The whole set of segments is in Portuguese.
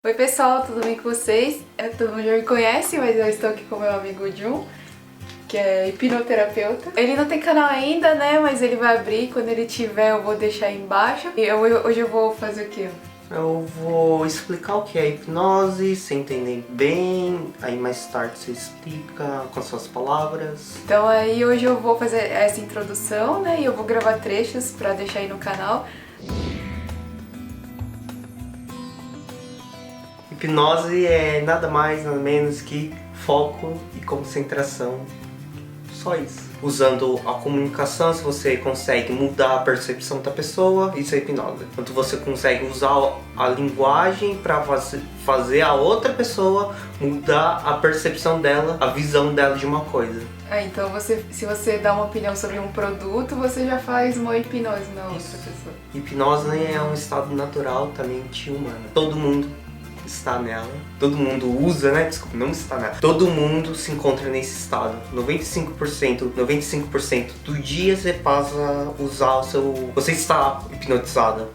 Oi pessoal, tudo bem com vocês? Todo mundo já me conhece, mas eu estou aqui com meu amigo Jun, que é hipnoterapeuta. Ele não tem canal ainda, né? Mas ele vai abrir, quando ele tiver eu vou deixar aí embaixo. E hoje eu vou fazer o quê? Eu vou explicar o que é hipnose, você entender bem, aí mais tarde você explica com as suas palavras. Então aí hoje eu vou fazer essa introdução, né? E eu vou gravar trechos pra deixar aí no canal. Hipnose é nada mais, nada menos que foco e concentração. Só isso. Usando a comunicação, se você consegue mudar a percepção da pessoa, isso é hipnose. Quando você consegue usar a linguagem para fazer a outra pessoa mudar a percepção dela, a visão dela de uma coisa. Então se você dá uma opinião sobre um produto, você já faz uma hipnose na outra pessoa. Hipnose é um estado natural da mente humana. Todo mundo está nela, todo mundo usa, né? Desculpa, não está nela. Todo mundo se encontra nesse estado. 95% do dia você passa a usar o seu... Você está hipnotizada.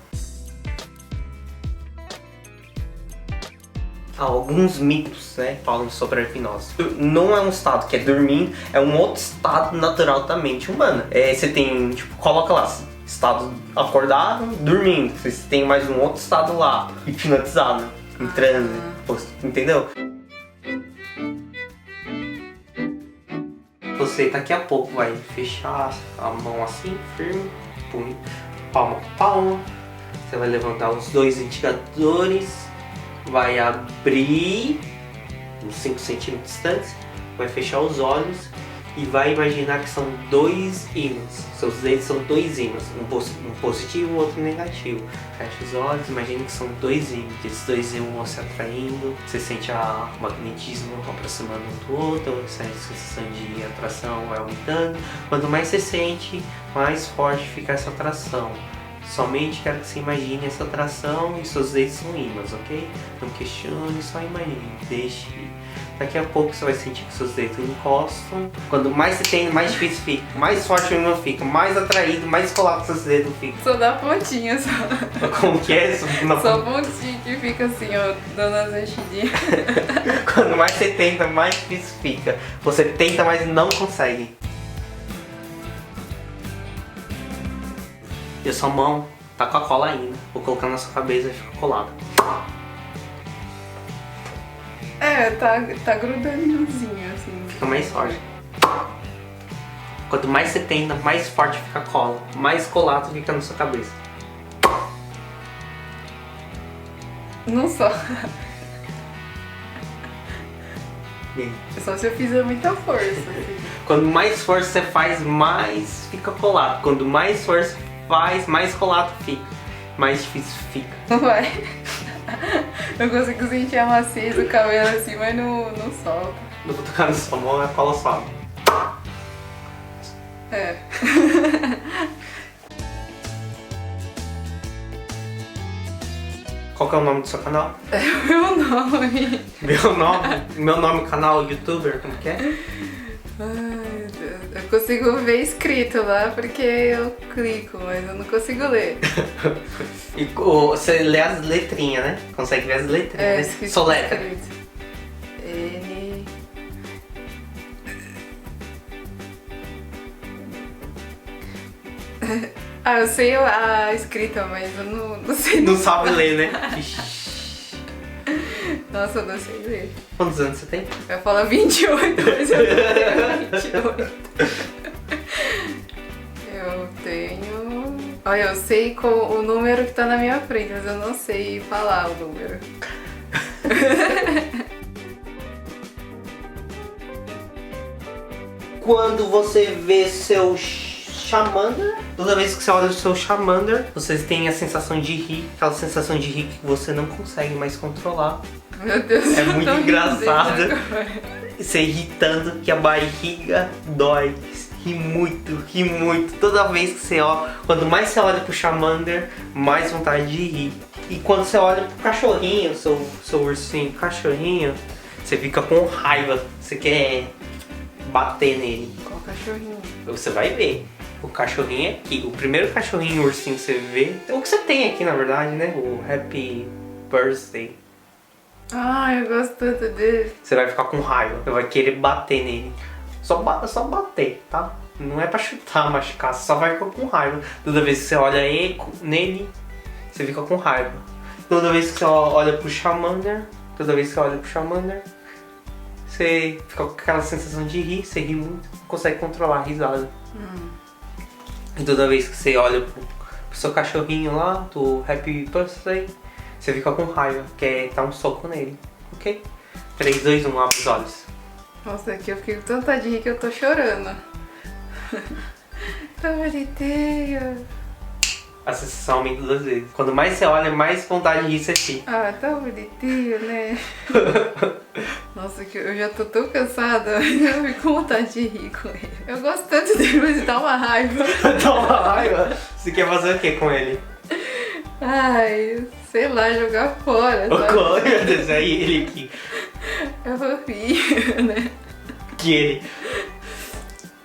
Alguns mitos, né, falam sobre a hipnose. Não é um estado que é dormir, é um outro estado natural da mente humana. Você tem, tipo, coloca lá, estado acordado, dormindo. Você tem mais um outro estado lá, hipnotizado. Em transe, entendeu? Você daqui a pouco vai fechar a mão assim, firme, palma com palma. Você vai levantar os dois indicadores, vai abrir uns 5 centímetros de distância, vai fechar os olhos e vai imaginar que são dois ímãs. Seus dedos são dois ímãs, um positivo e o outro negativo. Fecha os olhos, imagine que são dois ímãs. Esses dois ímãs vão se atraindo, você sente o magnetismo aproximando um do outro, essa sensação de atração vai aumentando. Quanto mais você sente, mais forte fica essa atração. Somente quero que você imagine essa atração e seus dedos são ímãs, ok? Não questione, só imagine, deixe. Daqui a pouco você vai sentir que seus dedos encostam. Quando mais você tem, mais difícil fica. Mais forte o ímã fica, mais atraído, mais colado seus dedos ficam. Só dá pontinha, só. Como que é isso? Só pontinho que fica assim, ó, dando as mexidinhas. Quando mais você tenta, mais difícil fica. Você tenta, mas não consegue. E a sua mão tá com a cola ainda. Vou colocar na sua cabeça e fica colada. Tá grudandinho assim. Fica mais forte. Quanto mais você tenta, mais forte fica a cola. Mais colado fica na sua cabeça. Não só. Bem. Só se eu fizer muita força. Assim. Quando mais força você faz, mais fica colado. Quando mais força faz, mais colado fica. Mais difícil fica. Não vai. Eu consigo sentir a macia do cabelo assim, mas não solta. Eu vou tocar na sua mão e a cola sobe. É. Qual que é o nome do seu canal? É o meu nome. Meu nome, canal, youtuber, como que é? Ai, Deus. Eu consigo ver escrito lá porque eu clico, mas eu não consigo ler. E você lê as letrinhas, né? Consegue ver as letrinhas, né? Soletra. N... eu sei a escrita, mas eu não sei. Não sabe ler, né? Nossa, eu não sei ler. Quantos anos você tem? Eu falo 28, mas eu não tenho 28. Eu tenho... Olha, eu sei o número que tá na minha frente, mas eu não sei falar o número. Quando você vê seu Charmander, toda vez que você olha o seu Charmander, você tem a sensação de rir, aquela sensação de rir que você não consegue mais controlar. Meu Deus, é muito engraçado. Você irritando que a barriga dói. Ri muito. Toda vez que você olha, quanto mais você olha pro Charmander, mais vontade de rir. E quando você olha pro cachorrinho, seu ursinho, cachorrinho, você fica com raiva. Você quer bater nele. Qual cachorrinho? Você vai ver. O cachorrinho é aqui. O primeiro cachorrinho ursinho que você vê. O que você tem aqui, na verdade, né? O Happy Birthday. Ai, eu gosto tanto dele. Você vai ficar com raiva, você vai querer bater nele. Só bater, tá? Não é pra chutar, machucar, você só vai ficar com raiva. Toda vez que você olha nele, você fica com raiva. Toda vez que você olha pro Charmander, você fica com aquela sensação de rir, você ri muito, não consegue controlar a risada. E toda vez que você olha pro seu cachorrinho lá, do Happy Birthday, você fica com raiva, quer dar um soco nele, ok? 3, 2, 1, abre os olhos. Nossa, aqui eu fiquei com tanta de rir que eu tô chorando. Tão bonitinho. A sensação aumenta 2 vezes. Quando mais você olha, mais vontade de rir você fica. Ah, tão bonitinho, né? Nossa, que eu já tô tão cansada, eu fico com vontade de rir com ele. Eu gosto tanto dele, mas dá uma raiva. Dá uma raiva? Você quer fazer o que com ele? Ai, sei lá, jogar fora, sabe? Meu Deus, aí ele aqui. Eu vou rir, né? Que ele.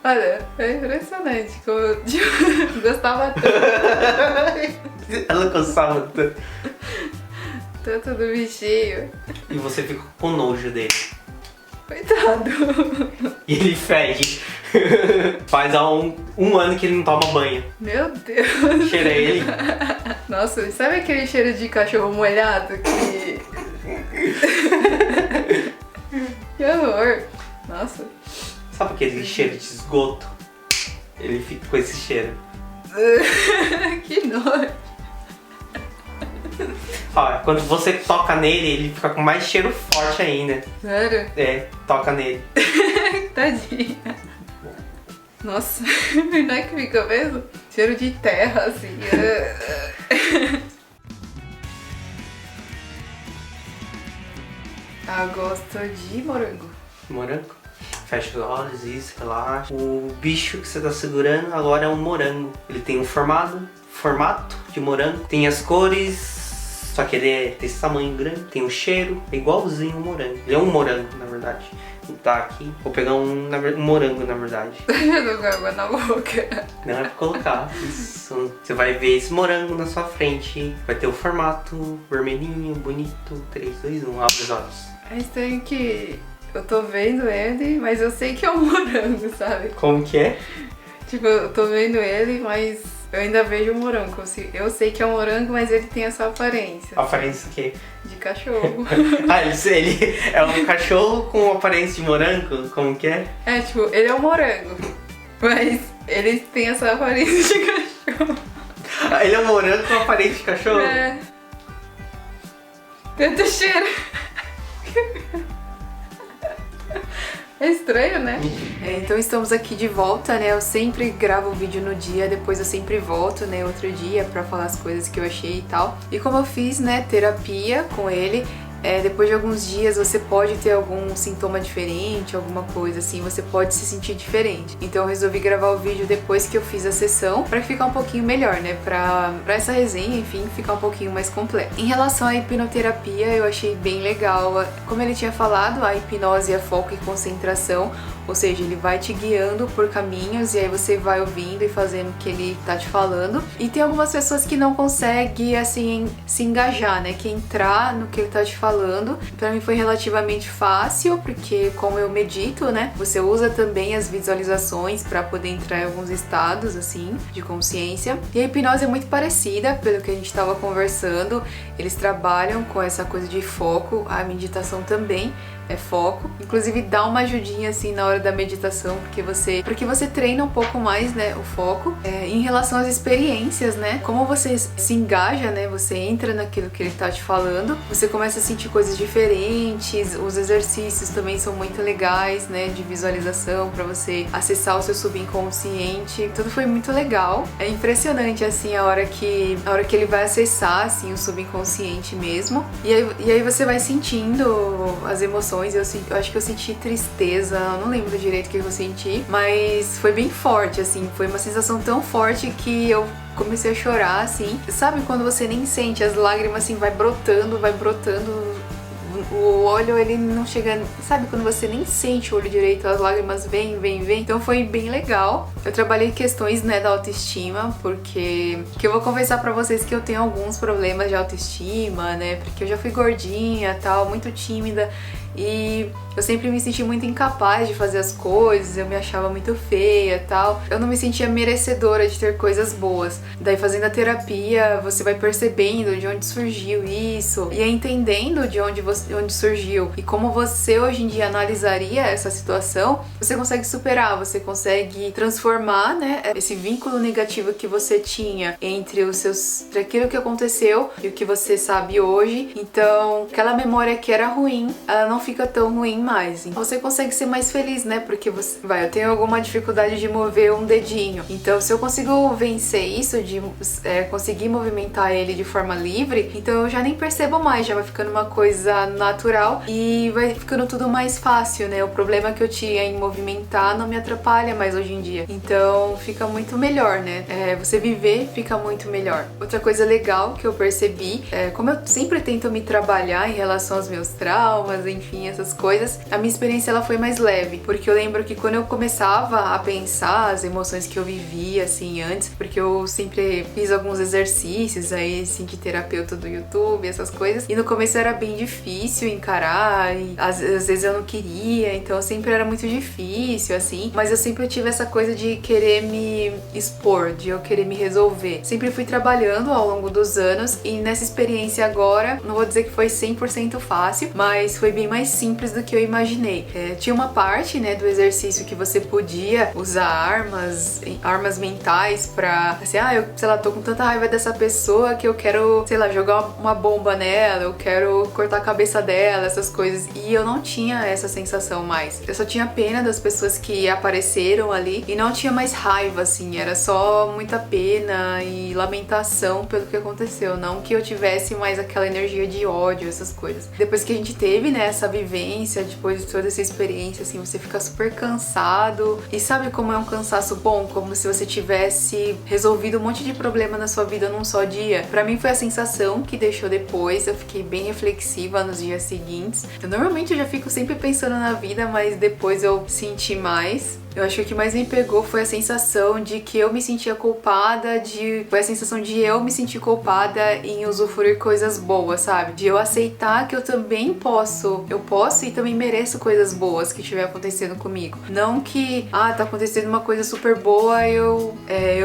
Olha, é impressionante como eu gostava Ela gostava tanto do bichinho. E você fica com nojo dele. Coitado. E ele fede. Faz há um ano que ele não toma banho. Meu Deus. Cheira ele. Nossa, sabe aquele cheiro de cachorro molhado que... Que horror. Nossa. Sabe aquele cheiro de esgoto? Ele fica com esse cheiro. Que nojo. Olha, quando você toca nele, ele fica com mais cheiro forte ainda. Sério? É, toca nele. Tadinha. Nossa, não é que fica mesmo? Cheiro de terra, assim. Ah, eu gosto de morango. Morango? Fecha os olhos, isso, relaxa. O bicho que você tá segurando agora é um morango. Ele tem um formato de morango. Tem as cores, só que ele é desse tamanho grande. Tem o cheiro, é igualzinho um morango. Ele é um morango, na verdade. Tá aqui. Vou pegar um morango, na verdade. Eu tô com água na boca. Não é pra colocar. Isso. Você vai ver esse morango na sua frente. Vai ter o formato vermelhinho, bonito. 3, 2, 1. Abre os olhos. É estranho que eu tô vendo ele, mas eu sei que é um morango, sabe? Como que é? Tipo, eu tô vendo ele, mas eu ainda vejo um morango. Eu sei que é um morango, mas ele tem essa aparência. Aparência o quê? De cachorro. Ah, ele é um cachorro com aparência de morango? Como que é? É, tipo, ele é um morango, mas ele tem essa aparência de cachorro. Ah, ele é um morango com aparência de cachorro? É. Tanto cheiro. É estranho, né? Então estamos aqui de volta, né? Eu sempre gravo o vídeo no dia, depois eu sempre volto, né, outro dia pra falar as coisas que eu achei e tal. E como eu fiz, né, terapia com ele, depois de alguns dias você pode ter algum sintoma diferente, alguma coisa assim, você pode se sentir diferente. Então eu resolvi gravar o vídeo depois que eu fiz a sessão pra ficar um pouquinho melhor, né, pra essa resenha, enfim, ficar um pouquinho mais completa. Em relação à hipnoterapia, eu achei bem legal. Como ele tinha falado, a hipnose é foco e concentração, ou seja, ele vai te guiando por caminhos e aí você vai ouvindo e fazendo o que ele tá te falando. E tem algumas pessoas que não conseguem, assim, se engajar, né, que entrar no que ele tá te falando. Pra mim foi relativamente fácil, porque como eu medito, né, você usa também as visualizações pra poder entrar em alguns estados, assim, de consciência. E a hipnose é muito parecida, pelo que a gente tava conversando. Eles trabalham com essa coisa de foco, a meditação também é foco. Inclusive dá uma ajudinha assim na hora da meditação, porque você treina um pouco mais, né, o foco. Em relação às experiências, né, como você se engaja, né, você entra naquilo que ele tá te falando, você começa a sentir coisas diferentes. Os exercícios também são muito legais, né, de visualização para você acessar o seu subconsciente. Tudo foi muito legal. É impressionante assim a hora que ele vai acessar assim o subconsciente mesmo. E aí você vai sentindo as emoções. Eu acho que eu senti tristeza, eu não lembro direito o que eu senti, mas foi bem forte, assim, foi uma sensação tão forte que eu comecei a chorar, assim. Sabe quando você nem sente, as lágrimas, assim, vai brotando, o olho, ele não chega... Sabe quando você nem sente o olho direito, as lágrimas vêm. Então foi bem legal. Eu trabalhei questões, né, da autoestima, porque eu vou confessar pra vocês que eu tenho alguns problemas de autoestima, né, porque eu já fui gordinha, tal, muito tímida, e eu sempre me senti muito incapaz de fazer as coisas, eu me achava muito feia, tal. Eu não me sentia merecedora de ter coisas boas. Daí fazendo a terapia, você vai percebendo de onde surgiu isso e entendendo de onde surgiu e como você hoje em dia analisaria essa situação, você consegue superar, você consegue transformar, né, esse vínculo negativo que você tinha entre aquilo que aconteceu e o que você sabe hoje. Então, aquela memória que era ruim, ela não fica tão ruim mais. Você consegue ser mais feliz, né? Porque eu tenho alguma dificuldade de mover um dedinho. Então, se eu consigo vencer isso, de conseguir movimentar ele de forma livre, então eu já nem percebo mais, já vai ficando uma coisa natural e vai ficando tudo mais fácil, né? O problema que eu tinha em movimentar não me atrapalha mais hoje em dia. Então, fica muito melhor, né? Você viver fica muito melhor. Outra coisa legal que eu percebi, como eu sempre tento me trabalhar em relação aos meus traumas, enfim, essas coisas, a minha experiência ela foi mais leve, porque eu lembro que quando eu começava a pensar as emoções que eu vivia, assim, antes, porque eu sempre fiz alguns exercícios aí, assim, de terapeuta do YouTube, essas coisas, e no começo era bem difícil encarar, e às vezes eu não queria, então sempre era muito difícil, assim, mas eu sempre tive essa coisa de querer me expor, de eu querer me resolver. Sempre fui trabalhando ao longo dos anos, e nessa experiência agora, não vou dizer que foi 100% fácil, mas foi bem mais simples do que eu imaginei. Tinha uma parte, né, do exercício que você podia usar armas mentais pra, assim, eu, sei lá, tô com tanta raiva dessa pessoa que eu quero, sei lá, jogar uma bomba nela, eu quero cortar a cabeça dela, essas coisas. E eu não tinha essa sensação mais. Eu só tinha pena das pessoas que apareceram ali e não tinha mais raiva, assim, era só muita pena e lamentação pelo que aconteceu, não que eu tivesse mais aquela energia de ódio, essas coisas. Depois que a gente teve, né, essa vivência, depois de toda essa experiência, assim, você fica super cansado. E sabe como é um cansaço bom? Como se você tivesse resolvido um monte de problema na sua vida num só dia. Pra mim foi a sensação que deixou depois, eu fiquei bem reflexiva nos dias seguintes. Normalmente eu já fico sempre pensando na vida, mas depois eu senti mais. Eu acho que o que mais me pegou foi a sensação de que eu me sentia culpada, foi a sensação de eu me sentir culpada em usufruir coisas boas, sabe? De eu aceitar que eu também posso e também mereço coisas boas que estiver acontecendo comigo. Não que, tá acontecendo uma coisa super boa, eu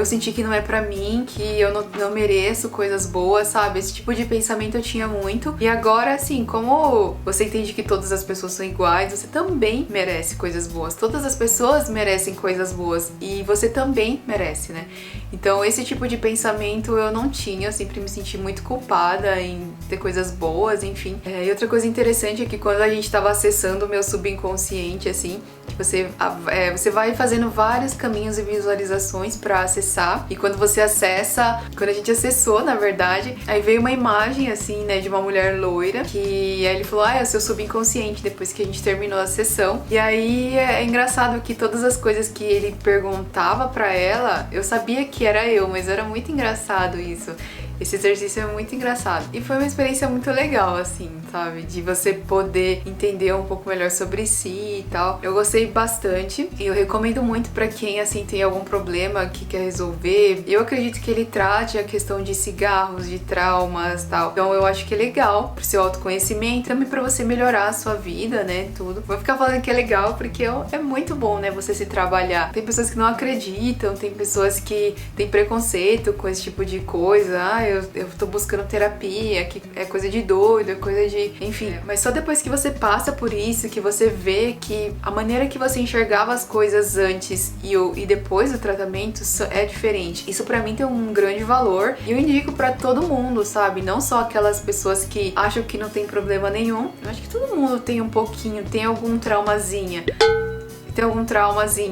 senti que não é pra mim, que eu não mereço coisas boas, sabe? Esse tipo de pensamento eu tinha muito. E agora, assim, como você entende que todas as pessoas são iguais, você também merece coisas boas. Todas as pessoas merecem coisas boas e você também merece, né? Então esse tipo de pensamento eu não tinha, eu sempre me senti muito culpada em ter coisas boas, enfim. E outra coisa interessante é que quando a gente tava acessando o meu subconsciente, assim, você vai fazendo vários caminhos e visualizações pra acessar, e quando você acessa, quando a gente acessou, na verdade, aí veio uma imagem, assim, né, de uma mulher loira, que aí ele falou, é o seu subconsciente, depois que a gente terminou a sessão. E aí é engraçado que todas as coisas que ele perguntava pra ela, eu sabia que era eu, mas era muito engraçado isso. Esse exercício é muito engraçado. E foi uma experiência muito legal, assim, sabe? De você poder entender um pouco melhor sobre si e tal. Eu gostei bastante e eu recomendo muito pra quem, assim, tem algum problema que quer resolver. Eu acredito que ele trate a questão de cigarros, de traumas e tal. Então eu acho que é legal pro seu autoconhecimento, também pra você melhorar a sua vida, né? Tudo. Vou ficar falando que é legal porque é muito bom, né? Você se trabalhar. Tem pessoas que não acreditam, tem pessoas que têm preconceito com esse tipo de coisa. Eu tô buscando terapia, que é coisa de doido, é coisa de... Enfim, mas só depois que você passa por isso, que você vê que a maneira que você enxergava as coisas antes e depois do tratamento é diferente. Isso pra mim tem um grande valor e eu indico pra todo mundo, sabe? Não só aquelas pessoas que acham que não tem problema nenhum. Eu acho que todo mundo tem um pouquinho, tem algum traumazinho.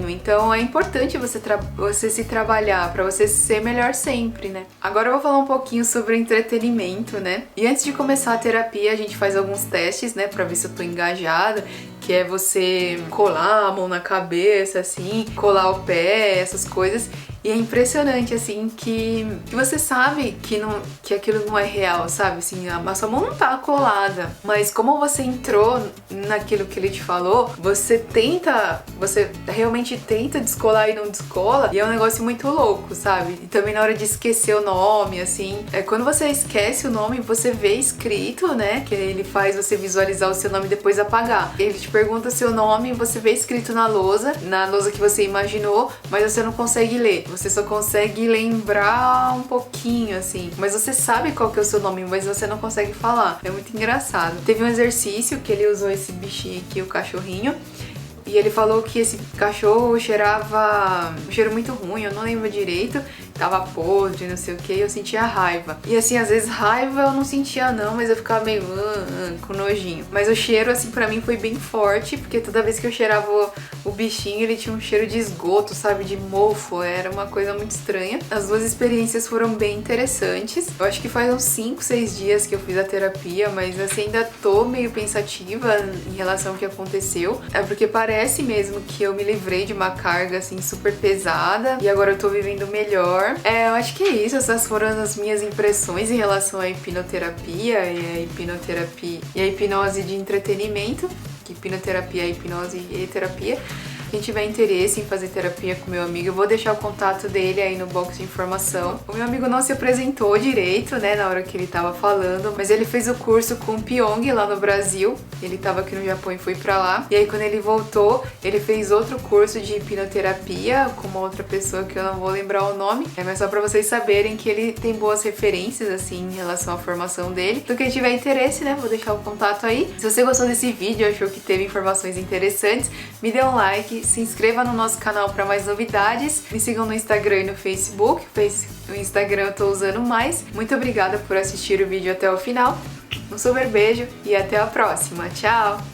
Então é importante você se trabalhar pra você ser melhor sempre, né? Agora eu vou falar um pouquinho sobre entretenimento, né? E antes de começar a terapia, a gente faz alguns testes, né, pra ver se eu tô engajada, que é você colar a mão na cabeça, assim, colar o pé, essas coisas. E é impressionante, assim, que você sabe que aquilo não é real, sabe? Assim, a sua mão não tá colada, mas como você entrou naquilo que ele te falou, você realmente tenta descolar e não descola, e é um negócio muito louco, sabe? E também na hora de esquecer o nome, assim, quando você esquece o nome, você vê escrito, né? Que ele faz você visualizar o seu nome e depois apagar. Ele te pergunta seu nome, você vê escrito na lousa que você imaginou, mas você não consegue ler. Você só consegue lembrar um pouquinho, assim. Mas você sabe qual que é o seu nome, mas você não consegue falar. É muito engraçado. Teve um exercício que ele usou esse bichinho aqui, o cachorrinho, e ele falou que esse cachorro cheirava um cheiro muito ruim, eu não lembro direito, tava podre, não sei o que, eu sentia raiva. E assim, às vezes raiva eu não sentia não, mas eu ficava meio com nojinho. Mas o cheiro, assim, pra mim foi bem forte, porque toda vez que eu cheirava o bichinho, ele tinha um cheiro de esgoto, sabe, de mofo, era uma coisa muito estranha. As duas experiências foram bem interessantes. Eu acho que faz uns 5, 6 dias que eu fiz a terapia, mas assim, ainda tô meio pensativa em relação ao que aconteceu. É porque parece mesmo que eu me livrei de uma carga, assim, super pesada, e agora eu tô vivendo melhor. Eu acho que é isso, essas foram as minhas impressões em relação à hipnoterapia e a hipnose de entretenimento, que hipnoterapia é hipnose e terapia. Quem tiver interesse em fazer terapia com meu amigo, eu vou deixar o contato dele aí no box de informação. O meu amigo não se apresentou direito, né, na hora que ele tava falando, mas ele fez o curso com o Pyong lá no Brasil. Ele tava aqui no Japão e foi pra lá. E aí quando ele voltou, ele fez outro curso de hipnoterapia com uma outra pessoa que eu não vou lembrar o nome. Mas só pra vocês saberem que ele tem boas referências, assim, em relação à formação dele. Então quem tiver interesse, né, vou deixar o contato aí. Se você gostou desse vídeo, achou que teve informações interessantes, me dê um like, se inscreva no nosso canal para mais novidades, me sigam no Instagram e no Facebook. O Instagram eu tô usando mais. Muito obrigada por assistir o vídeo até o final. Um super beijo e até a próxima. Tchau!